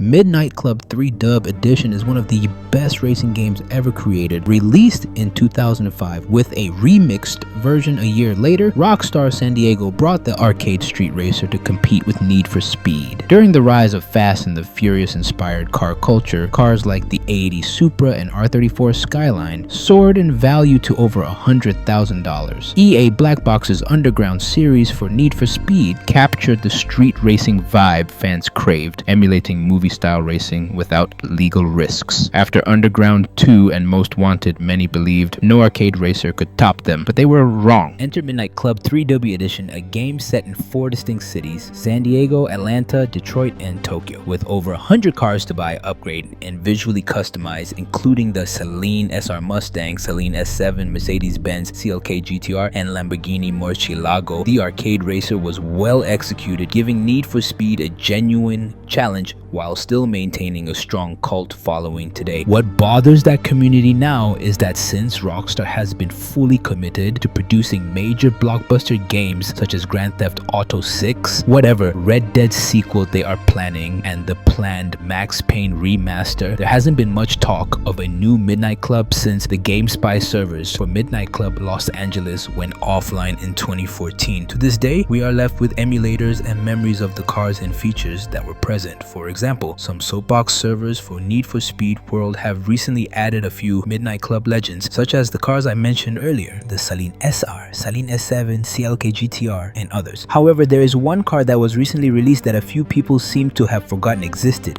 Midnight Club 3 Dub Edition is one of the best racing games ever created. Released in 2005 with a remixed version a year later, Rockstar San Diego brought the arcade street racer to compete with Need for Speed. During the rise of Fast and the Furious inspired car culture, cars like the 80 Supra and R34 Skyline soared in value to over $100,000. EA Black Box's Underground series for Need for Speed captured the street racing vibe fans craved, emulating movie-style racing without legal risks. After Underground 2 and Most Wanted, many believed no arcade racer could top them, but they were wrong. Enter Midnight Club 3W Edition, a game set in 4 distinct cities: San Diego, Atlanta, Detroit, and Tokyo, with over 100 cars to buy, upgrade, and visually customize, including the Saleen SR Mustang, Saleen S7, Mercedes-Benz CLK-GTR, and Lamborghini Murcielago. The arcade racer was well executed, giving Need for Speed a genuine challenge while still maintaining a strong cult following today. What bothers that community now is that since Rockstar has been fully committed to producing major blockbuster games such as Grand Theft Auto 6, whatever Red Dead sequel they are planning, and the planned Max Payne remaster, there hasn't been much talk of a new Midnight Club since the GameSpy servers for Midnight Club Los Angeles went offline in 2014. To this day, we are left with emulators and memories of the cars and features that were present. For example, some Soapbox servers for Need for Speed World have recently added a few Midnight Club legends, such as the cars I mentioned earlier, the Saleen SR, Saleen S7, CLK-GTR, and others. However, there is one car that was recently released that a few people seem to have forgotten existed.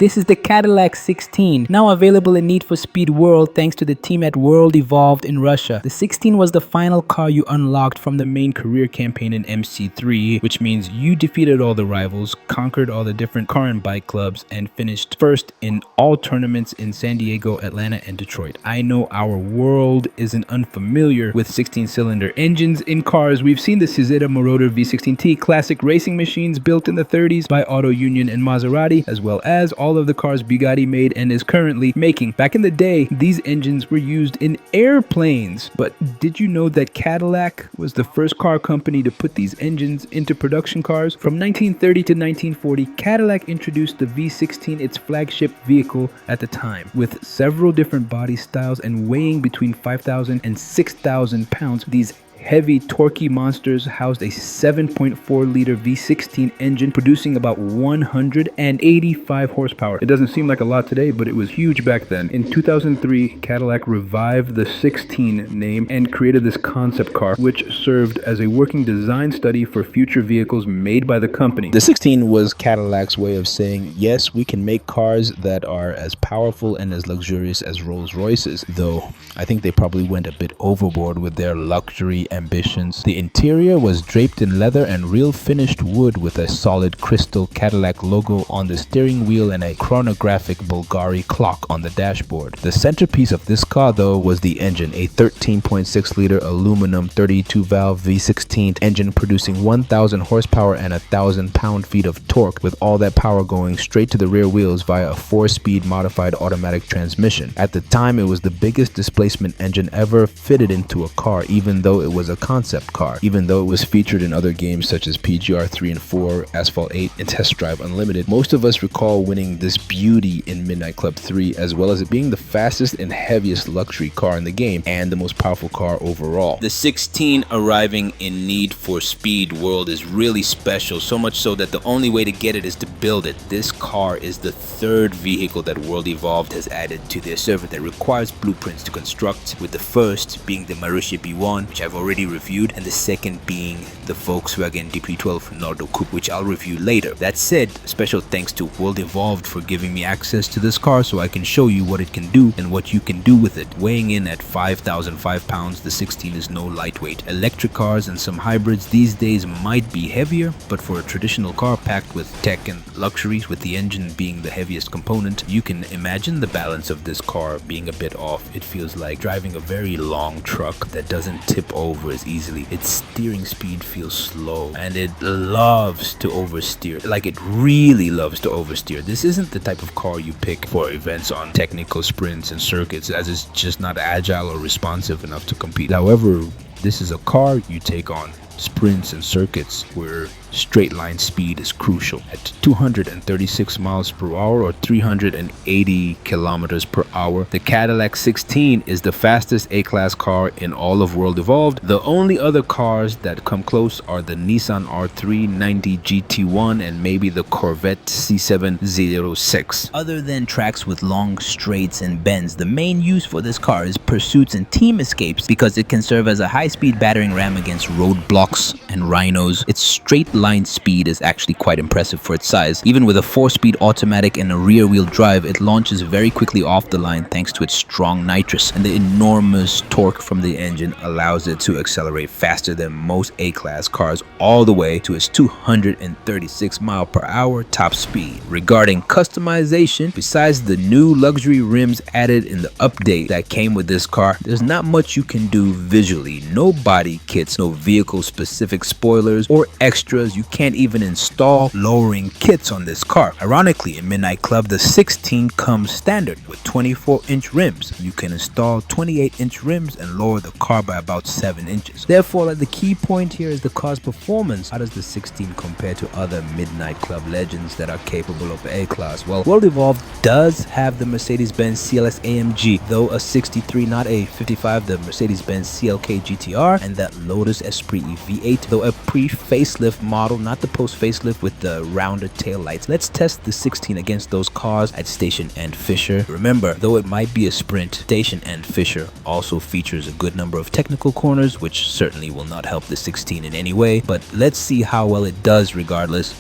This is the Cadillac 16, now available in Need for Speed World thanks to the team at WorldEvolved in Russia. The 16 was the final car you unlocked from the main career campaign in MC3, which means you defeated all the rivals, conquered all the different car and bike clubs, and finished first in all tournaments in San Diego, Atlanta, and Detroit. I know our world isn't unfamiliar with 16-cylinder engines in cars. We've seen the Cizeta Moroder V16T classic racing machines built in the 30s by Auto Union and Maserati, as well as all of the cars Bugatti made and is currently making. Back in the day, these engines were used in airplanes. But did you know that Cadillac was the first car company to put these engines into production cars? From 1930 to 1940, Cadillac introduced the V16, its flagship vehicle at the time, with several different body styles and weighing between 5,000 and 6,000 pounds. These heavy, torquey monsters housed a 7.4-liter V16 engine producing about 185 horsepower. It doesn't seem like a lot today, but it was huge back then. In 2003, Cadillac revived the 16 name and created this concept car, which served as a working design study for future vehicles made by the company. The 16 was Cadillac's way of saying, yes, we can make cars that are as powerful and as luxurious as Rolls-Royces, though I think they probably went a bit overboard with their luxury ambitions. The interior was draped in leather and real finished wood with a solid crystal Cadillac logo on the steering wheel and a chronographic Bulgari clock on the dashboard. The centerpiece of this car, though, was the engine, a 13.6-liter aluminum 32-valve V16 engine producing 1,000 horsepower and 1,000 pound-feet of torque, with all that power going straight to the rear wheels via a 4-speed modified automatic transmission. At the time, it was the biggest displacement engine ever fitted into a car, even though it was a concept car, even though it was featured in other games such as PGR 3 and 4, Asphalt 8, and Test Drive Unlimited. Most of us recall winning this beauty in Midnight Club 3, as well as it being the fastest and heaviest luxury car in the game, and the most powerful car overall. The 16 arriving in Need for Speed World is really special, so much so that the only way to get it is to build it. This car is the third vehicle that WorldEvolved has added to their server that requires blueprints to construct, with the first being the Marussia B1, which I've already reviewed, and the second being the Volkswagen DP12 Nardo Coupe, which I'll review later. That said, special thanks to WorldEvolved for giving me access to this car so I can show you what it can do and what you can do with it. Weighing in at 5,005 pounds, the 16 is no lightweight. Electric cars and some hybrids these days might be heavier, but for a traditional car packed with tech and luxuries, with the engine being the heaviest component, you can imagine the balance of this car being a bit off. It feels like driving a very long truck that doesn't tip over as easily. Its steering speed feels slow, and it loves to oversteer. Like, it really loves to oversteer. This isn't the type of car you pick for events on technical sprints and circuits, as it's just not agile or responsive enough to compete. However, this is a car you take on sprints and circuits where straight line speed is crucial. At 236 miles per hour or 380 kilometers per hour, the Cadillac 16 is the fastest A-Class car in all of WorldEvolved. The only other cars that come close are the Nissan R390 GT1 and maybe the Corvette C706. Other than tracks with long straights and bends, the main use for this car is pursuits and team escapes because it can serve as a high-speed battering ram against roadblocks and rhinos. Its straight line speed is actually quite impressive for its size. Even with a 4-speed automatic and a rear-wheel drive, it launches very quickly off the line thanks to its strong nitrous, and the enormous torque from the engine allows it to accelerate faster than most A-Class cars all the way to its 236 mile per hour top speed. Regarding customization, besides the new luxury rims added in the update that came with this car, there's not much you can do visually. No body kits, no vehicle specific spoilers or extras. You can't even install lowering kits on this car. Ironically, in Midnight Club, the 16 comes standard with 24-inch rims. You can install 28-inch rims and lower the car by about 7 inches. Therefore, the key point here is the car's performance. How does the 16 compare to other Midnight Club legends that are capable of A-Class? Well, WorldEvolved does have the Mercedes-Benz CLS AMG, though a 63, not a 55, the Mercedes-Benz CLK-GTR, and that Lotus Esprit V8, though a pre-facelift model, not the post-facelift with the rounded tail lights. Let's test the 16 against those cars at Station and Fisher. Remember, though it might be a sprint, Station and Fisher also features a good number of technical corners, which certainly will not help the 16 in any way, but let's see how well it does regardless.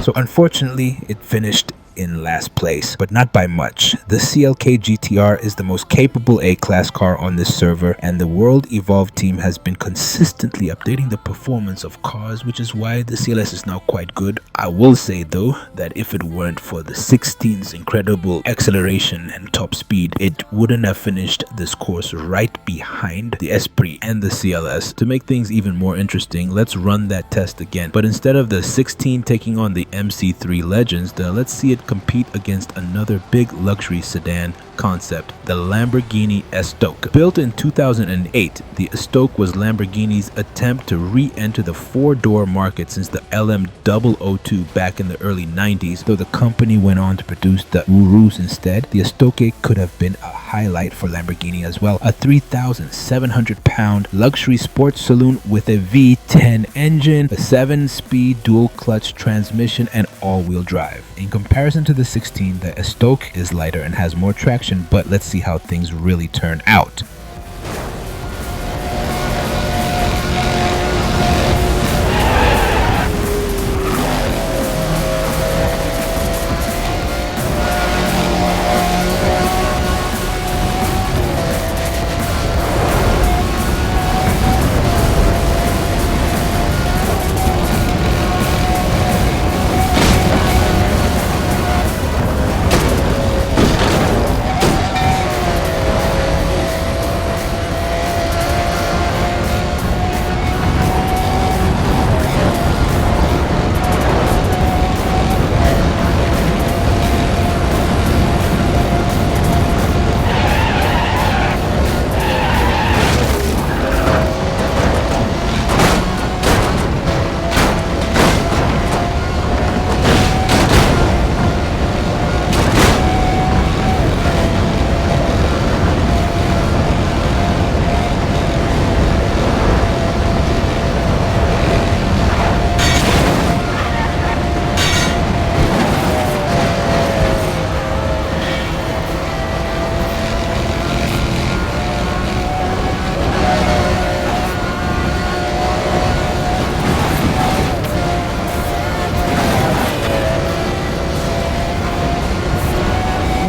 So unfortunately, it finished in last place, but not by much. The CLK-GTR is the most capable A-Class car on this server, and the WorldEvolved team has been consistently updating the performance of cars, which is why the CLS is now quite good. I will say though that if it weren't for the 16's incredible acceleration and top speed, it wouldn't have finished this course right behind the Esprit and the CLS. To make things even more interesting, let's run that test again, but instead of the 16 taking on the MC3 Legends, let's see it compete against another big luxury sedan concept, the Lamborghini Estoque. Built in 2008, the Estoque was Lamborghini's attempt to re-enter the four-door market since the LM002 back in the early 90s. Though the company went on to produce the Urus instead, the Estoque could have been a highlight for Lamborghini as well. A 3,700-pound luxury sports saloon with a V10 engine, a 7-speed dual-clutch transmission, and all-wheel drive. In comparison to the 16, the Estoque is lighter and has more traction, but let's see how things really turn out.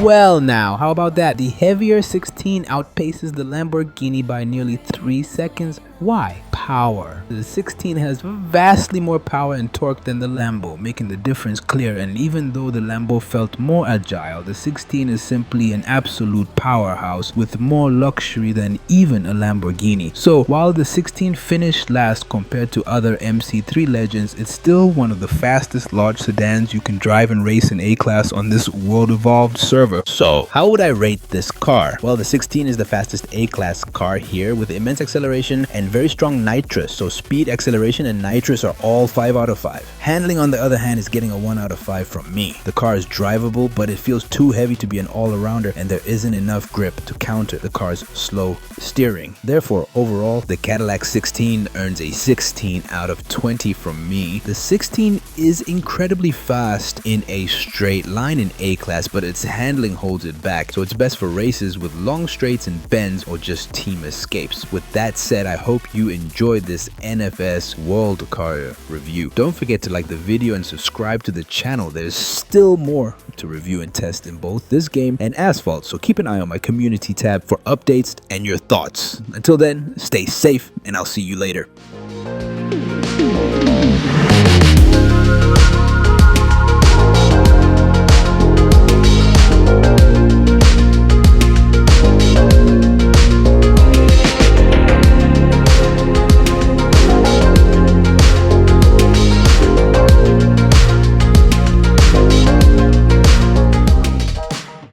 Well now, how about that? The heavier 16 outpaces the Lamborghini by nearly 3 seconds. Why? Power. The 16 has vastly more power and torque than the Lambo, making the difference clear. And even though the Lambo felt more agile, the 16 is simply an absolute powerhouse with more luxury than even a Lamborghini. So while the 16 finished last compared to other MC3 legends, it's still one of the fastest large sedans you can drive and race in A-Class on this WorldEvolved server. So how would I rate this car? Well, the 16 is the fastest A-Class car here with immense acceleration and very strong nitrous. So speed, acceleration, and nitrous are all 5 out of 5. Handling, on the other hand, is getting a 1 out of 5 from me. The car is drivable, but it feels too heavy to be an all-arounder, and there isn't enough grip to counter the car's slow steering. Therefore, overall, the Cadillac 16 earns a 16 out of 20 from me. The 16 is incredibly fast in a straight line in A-Class, but its handling holds it back, so it's best for races with long straights and bends or just team escapes. With that said, I hope you enjoyed this NFS World Car review. Don't forget to like the video and subscribe to the channel. There's still more to review and test in both this game and Asphalt, so keep an eye on my community tab for updates and your thoughts. Until then, stay safe and I'll see you later.